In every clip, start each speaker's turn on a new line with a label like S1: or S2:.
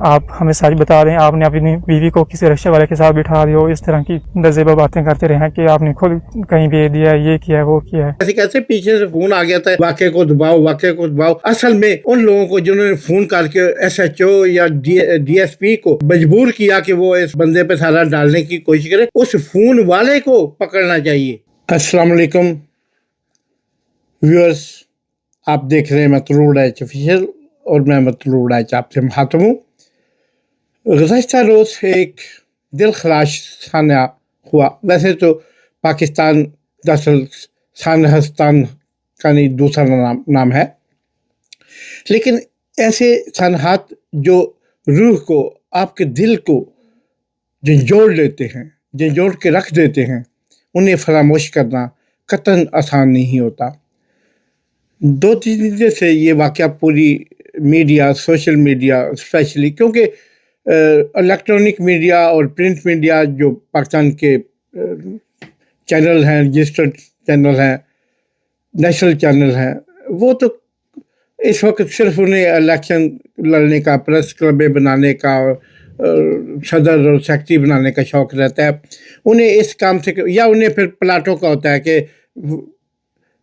S1: آپ ہمیں سچ بتا دیں، آپ نے اپنی بیوی کو کسی رکشے والے کے ساتھ بٹھا دیا ہو، اس طرح کی نزیبہ باتیں کرتے رہے ہیں کہ آپ نے خود کہیں بھیج دیا ہے، یہ کیا ہے، وہ کیا ہے۔
S2: ایسے کیسے پیچھے سے فون آ گیا تھا واقعے کو دباؤ، واقعے کو دباؤ۔ اصل میں ان لوگوں کو جنہوں نے فون کر کے ایس ایچ او یا ڈی ایس پی کو مجبور کیا کہ وہ اس بندے پہ سارا ڈالنے کی کوشش کرے، اس فون والے کو پکڑنا چاہیے۔ السلام علیکم ویورز، آپ دیکھ رہے ہیں مطلوب ڈائچ آفیشیل اور میں مطلوب ڈائچ آپ سے مخاطب ہوں۔ گزشتہ روز ایک دل خراش سانحہ ہوا۔ ویسے تو پاکستان دراصل سانحستان کا نہیں دوسرا نام ہے، لیکن ایسے سانحات جو روح کو، آپ کے دل کو جھنجھوڑ لیتے ہیں، جھنجھوڑ کے رکھ دیتے ہیں، انہیں فراموش کرنا قطعاً آسان نہیں ہوتا۔ 2-3 دن سے یہ واقعہ پوری میڈیا، سوشل میڈیا اسپیشلی، کیونکہ الیکٹرانک میڈیا اور پرنٹ میڈیا جو پاکستان کے چینل ہیں، رجسٹرڈ چینل ہیں، نیشنل چینل ہیں، وہ تو اس وقت صرف انہیں الیکشن لڑنے کا، پریس کلبیں بنانے کا، صدر اور سیکرٹری بنانے کا شوق رہتا ہے۔ انہیں اس کام سے، یا انہیں پھر پلاٹوں کا ہوتا ہے کہ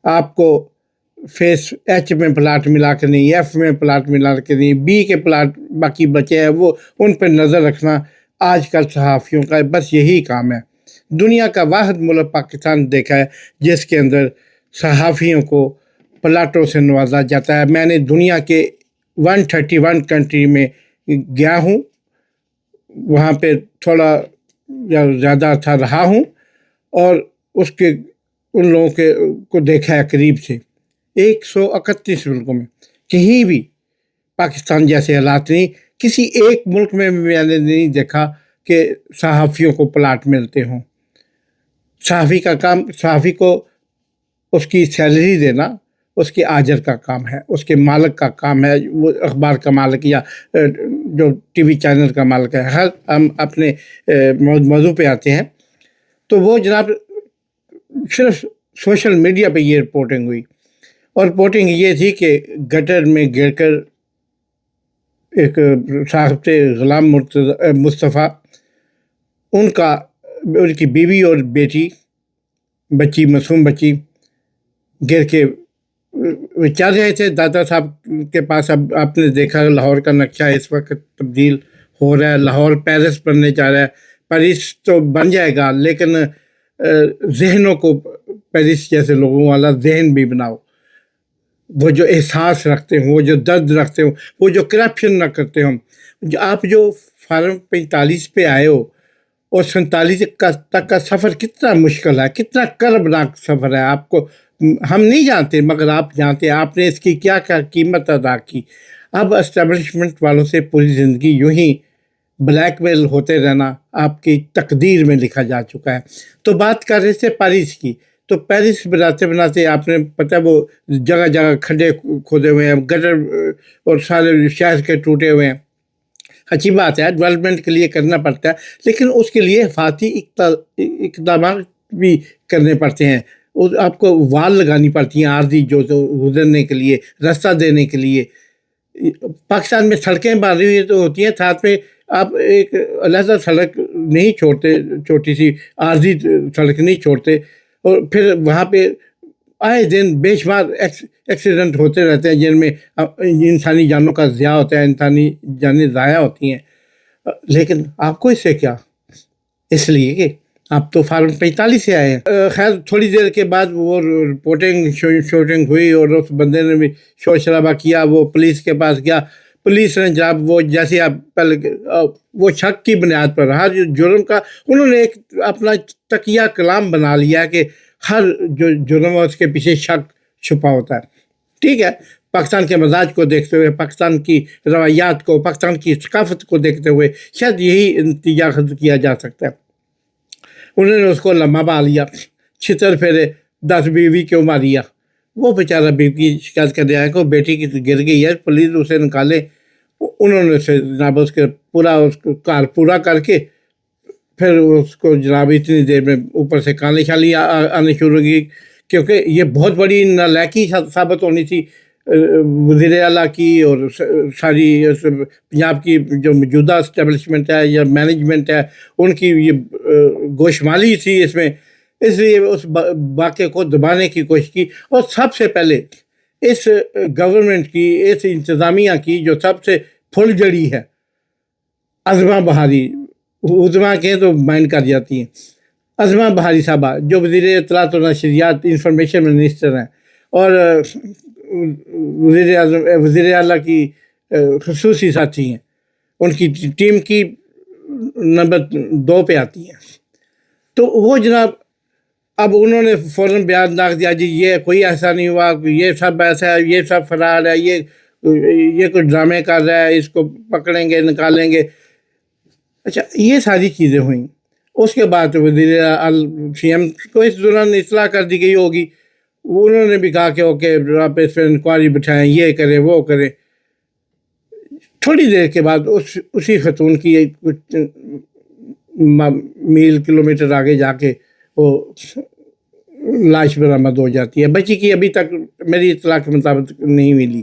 S2: آپ کو فیس ایچ میں پلاٹ ملا کے نہیں، ایف میں پلاٹ ملا کے نہیں، بی کے پلاٹ باقی بچے ہیں، وہ ان پہ نظر رکھنا آج کل صحافیوں کا بس یہی کام ہے۔ دنیا کا واحد ملک پاکستان دیکھا ہے جس کے اندر صحافیوں کو پلاٹوں سے نوازا جاتا ہے۔ میں نے دنیا کے 131 کنٹری میں گیا ہوں، وہاں پہ تھوڑا یا زیادہ عرصہ رہا ہوں، اور اس کے ان لوگوں کے کو دیکھا ہے قریب سے۔ 131 ملکوں میں کہیں بھی پاکستان جیسے حالات نہیں، کسی ایک ملک میں میں نے نہیں دیکھا کہ صحافیوں کو پلاٹ ملتے ہوں۔ صحافی کا کام، صحافی کو اس کی سیلری دینا اس کے آجر کا کام ہے، اس کے مالک کا کام ہے، وہ اخبار کا مالک یا جو ٹی وی چینل کا مالک ہے۔ ہر ہم اپنے موضوع پہ آتے ہیں تو وہ جناب صرف سوشل میڈیا پہ یہ رپورٹنگ ہوئی، اور رپورٹنگ یہ تھی کہ گٹر میں گر کر ایک صاحب تھے غلام مصطفیٰ، ان کی بیوی اور بیٹی، بچی، معصوم بچی، گر کے وہ چل رہے تھے دادا صاحب کے پاس۔ اب آپ نے دیکھا لاہور کا نقشہ اس وقت تبدیل ہو رہا ہے، لاہور پیرس بننے جا رہا ہے۔ پیرس تو بن جائے گا، لیکن ذہنوں کو پیرس جیسے لوگوں والا ذہن بھی بناؤ، وہ جو احساس رکھتے ہوں، وہ جو درد رکھتے ہوں، وہ جو کرپشن نہ کرتے ہوں۔ آپ جو فارم 45 پہ آئے ہو اور 47 تک کا سفر کتنا مشکل ہے، کتنا کربناک سفر ہے، آپ کو ہم نہیں جانتے مگر آپ جانتے ہیں آپ نے اس کی کیا کیا قیمت ادا کی۔ اب اسٹیبلشمنٹ والوں سے پوری زندگی یوں ہی بلیک میل ہوتے رہنا آپ کی تقدیر میں لکھا جا چکا ہے۔ تو بات کر رہے تھے پیرس کی، تو پیرس بناتے بناتے آپ نے پتہ وہ جگہ جگہ کھڈے کھودے ہوئے ہیں، گٹر اور سارے شہر کے ٹوٹے ہوئے ہیں۔ اچھی بات ہے، ڈیولپمنٹ کے لیے کرنا پڑتا ہے، لیکن اس کے لیے حفاظتی اقدامات بھی کرنے پڑتے ہیں۔ آپ کو وال لگانی پڑتی ہیں عارضی، جو گزرنے کے لیے، راستہ دینے کے لیے۔ پاکستان میں سڑکیں بنی ہوئی تو ہوتی ہیں، ساتھ میں آپ ایک علیحدہ سڑک نہیں چھوڑتے، چھوٹی سی عارضی سڑک نہیں چھوڑتے، اور پھر وہاں پہ آئے دن بے شمار ایکسیڈنٹ ہوتے رہتے ہیں جن میں انسانی جانوں کا ضیاع ہوتا ہے، انسانی جانیں ضائع ہوتی ہیں۔ لیکن آپ کو اس سے کیا؟ اس لیے کہ آپ تو فارم 45 سے آئے ہیں۔ خیر تھوڑی دیر کے بعد وہ رپورٹنگ شوٹنگ ہوئی اور اس بندے نے بھی شور شرابہ کیا، وہ پولیس کے پاس گیا۔ پولیس نے جب وہ جیسے آپ پہلے وہ شک کی بنیاد پر ہر جرم کا انہوں نے ایک اپنا تقیہ کلام بنا لیا کہ ہر جو جرم ہے اس کے پیچھے شک چھپا ہوتا ہے۔ ٹھیک ہے، پاکستان کے مزاج کو دیکھتے ہوئے، پاکستان کی روایات کو، پاکستان کی ثقافت کو دیکھتے ہوئے شاید یہی نتیجہ خود کیا جا سکتا ہے۔ انہوں نے اس کو لمحہ پا لیا، چھتر پھیرے، 10 بیوی کیوں ماریا۔ وہ بیچارہ بیوی کی شکایت کرنے آیا کہ بیٹی کی گر گئی ہے، پولیس اسے نکالے۔ انہوں نے اسے جناب اس کے پورا اس کو کار پورا کر کے پھر اس کو جناب اتنی دیر میں اوپر سے کالی شالی آنے شروع کی، کیونکہ یہ بہت بڑی نالائکی ثابت ہونی تھی۔ وزیر اعلیٰ کی اور ساری پنجاب کی جو موجودہ اسٹیبلشمنٹ ہے یا مینجمنٹ ہے ان کی یہ گوشمالی تھی اس میں، اس لیے اس واقعے کو دبانے کی کوشش کی. اور سب سے پہلے اس گورنمنٹ کی، اس انتظامیہ کی جو سب سے پھل جڑی ہے، عظمہ بہاری، عظمہ کہیں تو مائنڈ کر جاتی ہیں، عظمہ بہاری صاحبہ جو وزیر اطلاعات و نشریات انفارمیشن منسٹر ہیں اور وزیر اعلیٰ کی خصوصی ساتھی ہیں، ان کی ٹیم کی نمبر 2 پہ آتی ہیں. تو وہ جناب اب انہوں نے فوراً بیان داغ دیا، جی یہ کوئی ایسا نہیں ہوا، یہ سب ایسا ہے، یہ سب فرار ہے، یہ کوئی ڈرامے کر رہا ہے، اس کو پکڑیں گے، نکالیں گے. اچھا یہ ساری چیزیں ہوئیں. اس کے بعد وزیر سی ایم کو اس دوران اطلاع کر دی گئی ہوگی، انہوں نے بھی کہا کہ اوکے آپ اس پہ انکوائری بٹھائیں، یہ کریں وہ کریں. تھوڑی دیر کے بعد اسی خاتون کی کچھ میل کلومیٹر آگے جا کے وہ لاش برآمد ہو جاتی ہے. بچی کی ابھی تک میری اطلاع کے مطابق نہیں ملی.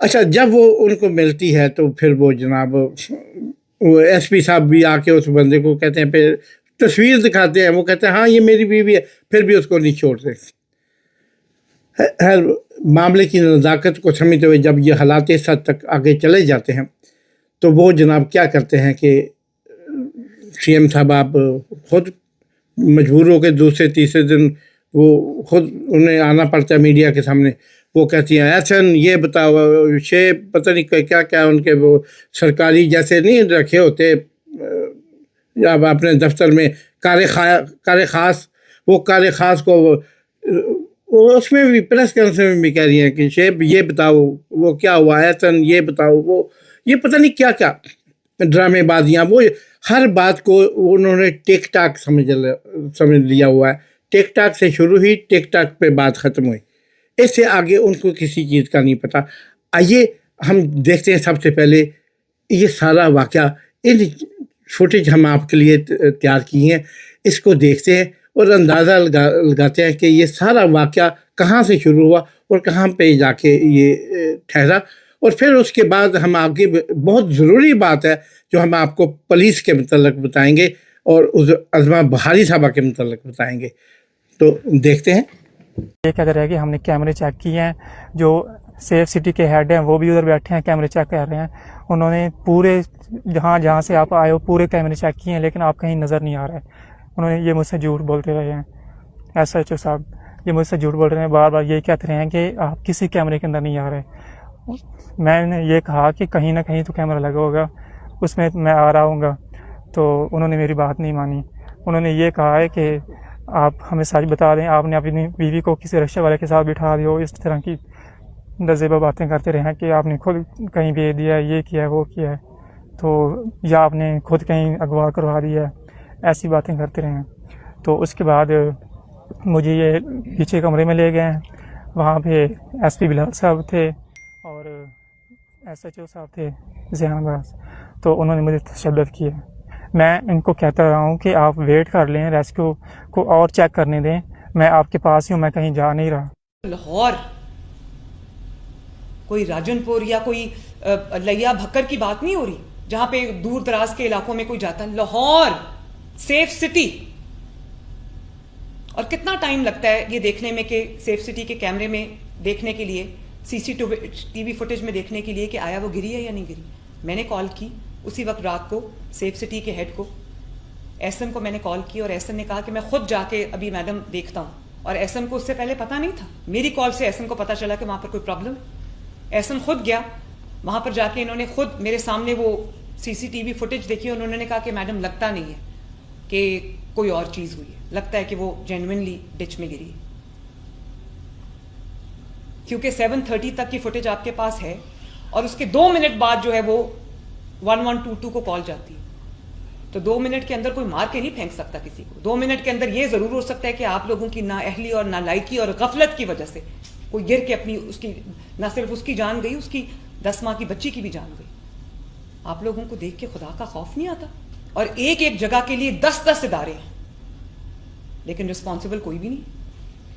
S2: اچھا جب وہ ان کو ملتی ہے تو پھر وہ جناب وہ ایس پی صاحب بھی آ کے اس بندے کو کہتے ہیں، پھر تصویر دکھاتے ہیں، وہ کہتے ہیں ہاں یہ میری بیوی ہے، پھر بھی اس کو نہیں چھوڑتے. ہر معاملے کی نزاکت کو سمجھتے ہوئے جب یہ حالات اس حد تک آگے چلے جاتے ہیں تو وہ جناب کیا کرتے ہیں کہ سی ایم صاحب آپ خود مجبور ہو کے دوسرے تیسرے دن وہ خود انہیں آنا پڑتا ہے میڈیا کے سامنے. وہ کہتی ہیں ایسن یہ بتاؤ شیپ پتہ نہیں کیا کیا ان کے وہ سرکاری جیسے نہیں رکھے ہوتے اب اپنے دفتر میں کار خاص، وہ کار خاص کو وہ اس میں بھی پریس کانفرنس میں بھی کہہ رہی ہیں کہ شیپ یہ بتاؤ وہ کیا ہوا، ایسن یہ بتاؤ، وہ یہ پتہ نہیں کیا کیا ڈرامے بازیاں. وہ ہر بات کو انہوں نے ٹک ٹاک سمجھ لیا ہوا ہے. ٹک ٹاک سے شروع ہوئی، ٹک ٹاک پہ بات ختم ہوئی، اس سے آگے ان کو کسی چیز کا نہیں پتہ. آئیے ہم دیکھتے ہیں سب سے پہلے یہ سارا واقعہ، ان فوٹیج ہم آپ کے لیے تیار کی ہیں، اس کو دیکھتے ہیں اور اندازہ لگاتے ہیں کہ یہ سارا واقعہ کہاں سے شروع ہوا اور کہاں پہ جا کے یہ ٹھہرا. اور پھر اس کے بعد ہم آگے بہت ضروری بات ہے جو ہم آپ کو پولیس کے متعلق بتائیں گے اور اس عظمہ بہاری صاحبہ کے متعلق بتائیں گے. تو دیکھتے ہیں.
S1: یہ کہہ رہے ہیں کہ ہم نے کیمرے چیک کیے ہیں، جو سیف سٹی کے ہیڈ ہیں وہ بھی ادھر بیٹھے ہیں، کیمرے چیک کر رہے ہیں. انہوں نے پورے جہاں سے آپ آئے ہو پورے کیمرے چیک کیے ہیں لیکن آپ کہیں نظر نہیں آ رہے. انہوں نے یہ مجھ سے جھوٹ بولتے رہے ہیں. ایس ایچ او صاحب یہ مجھ سے جھوٹ بول رہے ہیں، بار بار یہی کہتے رہے ہیں کہ آپ کسی کیمرے کے اندر نہیں آ رہے. میں نے یہ کہا کہ کہیں نہ کہیں تو کیمرہ لگا ہوگا، اس میں میں آ رہا ہوں گا. تو انہوں نے میری بات نہیں مانی. انہوں نے یہ کہا ہے کہ آپ ہمیں سچ بتا دیں، آپ نے اپنی بیوی کو کسی رکشے والے کے ساتھ بٹھا دیا ہو، اس طرح کی دزیبہ باتیں کرتے رہے ہیں کہ آپ نے خود کہیں بھیج دیا ہے، یہ کیا ہے وہ کیا ہے، تو یا آپ نے خود کہیں اغوا کروا دیا ہے، ایسی باتیں کرتے رہے ہیں. تو اس کے بعد مجھے یہ پیچھے کمرے میں لے گئے ہیں، وہاں پہ ایس پی بلال صاحب تھے اور ایس ایچ او صاحب تھے ذہان باز. تو انہوں نے مجھے تشدد کیا. میں ان کو کہتا رہا ہوں کہ آپ ویٹ کر لیں، ریسکیو کو اور چیک کرنے دیں، میں آپ کے پاس ہی ہوں، میں کہیں جا نہیں رہا.
S3: لاہور کوئی راجن پور یا کوئی لیا بھکر کی بات نہیں ہو رہی جہاں پہ دور دراز کے علاقوں میں کوئی جاتا ہے. Lahore safe city. اور کتنا ٹائم لگتا ہے یہ دیکھنے میں کہ سیف سٹی کے کیمرے میں دیکھنے کے لیے، سی سی ٹی وی فوٹیج میں دیکھنے کے لیے کہ آیا وہ گری ہے یا نہیں گری. میں نے کال کی اسی وقت رات کو سیف سٹی کے ہیڈ کو، ایس ایم کو میں نے کال کی اور ایس ایم نے کہا کہ میں خود جا کے ابھی میڈم دیکھتا ہوں. اور ایس ایم کو اس سے پہلے پتہ نہیں تھا، میری کال سے ایس ایم کو پتہ چلا کہ وہاں پر کوئی پرابلم ہے. ایس ایم خود گیا وہاں پر، جا کے انہوں نے خود میرے سامنے وہ سی سی ٹی وی فوٹیج دیکھی اور انہوں نے کہا کہ میڈم لگتا نہیں ہے کہ کوئی اور چیز ہوئی ہے، لگتا ہے کہ وہ جینوئنلی ڈچ میں گری. کیونکہ 7:30 تک کی فوٹیج آپ کے پاس ہے اور اس کے 2 منٹ بعد جو ہے وہ 1122 کو کال جاتی ہے. تو 2 منٹ کے اندر کوئی مار کے نہیں پھینک سکتا کسی کو. 2 منٹ کے اندر یہ ضرور ہو سکتا ہے کہ آپ لوگوں کی نااہلی اور نالائکی اور غفلت کی وجہ سے کوئی گر کے اپنی اس کی نہ صرف اس کی جان گئی، اس کی 10 ماہ کی بچی کی بھی جان گئی. آپ لوگوں کو دیکھ کے خدا کا خوف نہیں آتا؟ اور ایک ایک جگہ کے لیے 10 ادارے ہیں لیکن رسپانسبل کوئی بھی نہیں.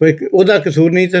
S2: ਉਹਦਾ ਕਸੂਰ ਨਹੀਂ ਤੇ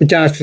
S2: 50